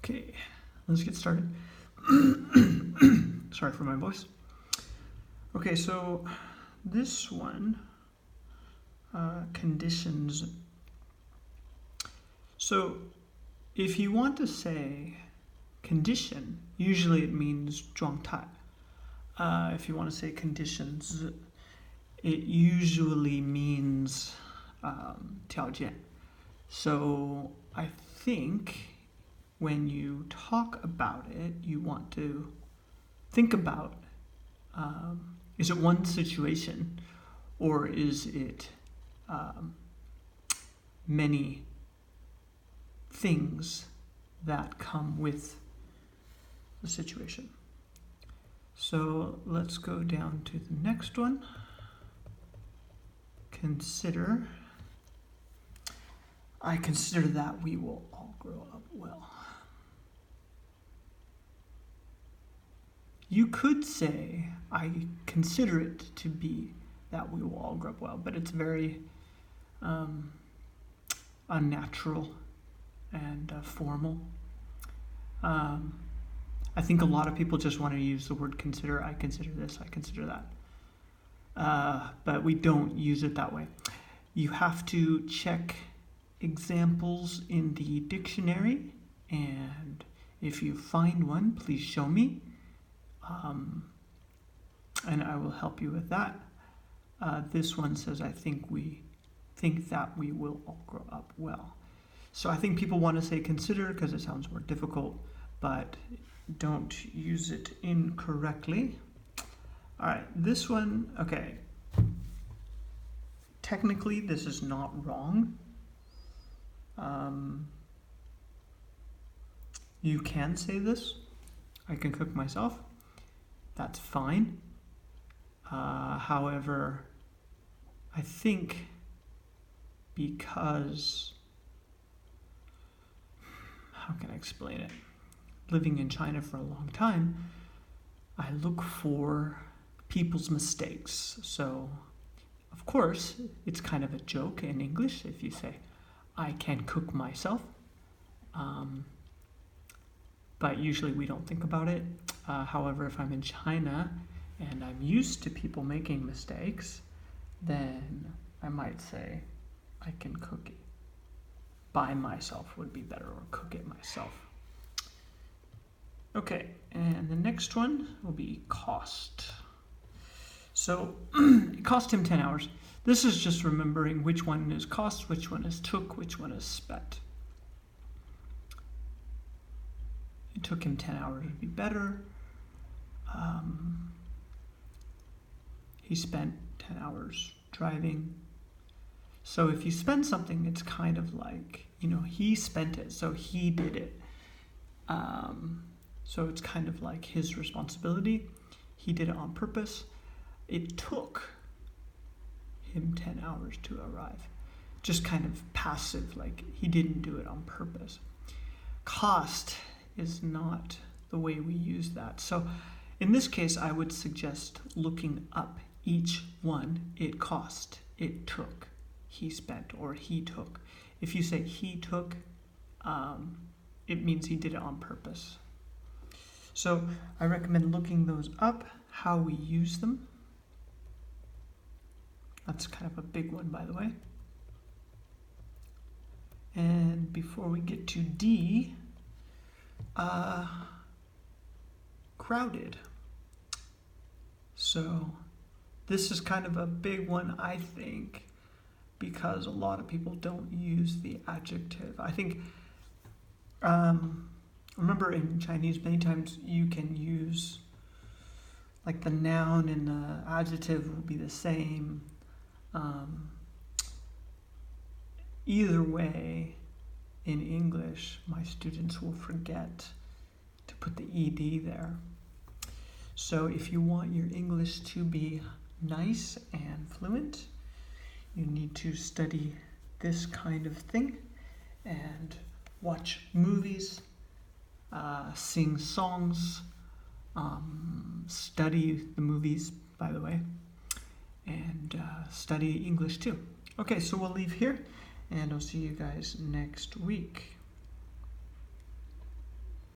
Okay, let's get started. Sorry for my voice. Okay, so this one, conditions. So if you want to say condition, usually it means 状态. If you want to say conditions, it usually means 条件. So I think when you talk about it, you want to think about, is it one situation or is it many things that come with the situation? So let's go down to the next one. Consider. I consider that we will all grow up well. You could say, I consider it to be that we will all grow up well, but it's very unnatural and formal. I think a lot of people just want to use the word consider. I consider this, I consider that. But we don't use it that way. You have to check examples in the dictionary, and if you find one, please show me. And I will help you with that. This one says, I think that we will all grow up well. So I think people want to say consider because it sounds more difficult, but don't use it incorrectly. All right, this one, okay. Technically, this is not wrong. You can say this. I can cook myself. That's fine. However, I think because, how can I explain it? Living in China for a long time, I look for people's mistakes. So, of course, it's kind of a joke in English if you say, I can cook myself. But usually we don't think about it. However, if I'm in China and I'm used to people making mistakes, then I might say, I can cook it by myself would be better, or cook it myself. Okay, and the next one will be cost. So it cost him 10 hours. This is just remembering which one is cost, which one is took, which one is spent. It took him 10 hours would be better. He spent 10 hours driving. So if you spend something, it's kind of like, he spent it, so he did it. So it's kind of like his responsibility. He did it on purpose. It took him 10 hours to arrive. Just kind of passive, like he didn't do it on purpose. Cost is not the way we use that. So in this case, I would suggest looking up each one. It cost, it took, he spent, or he took. If you say he took, it means he did it on purpose. So I recommend looking those up, how we use them. That's kind of a big one, by the way. And before we get to D, crowded. So this is kind of a big one, I think, because a lot of people don't use the adjective. I think, remember in Chinese, many times you can use, like the noun and the adjective will be the same. Either way, in English, my students will forget to put the ed there. So if you want your English to be nice and fluent, you need to study this kind of thing and watch movies, sing songs, study the movies, by the way, and study English too. Okay, so we'll leave here, and I'll see you guys next week.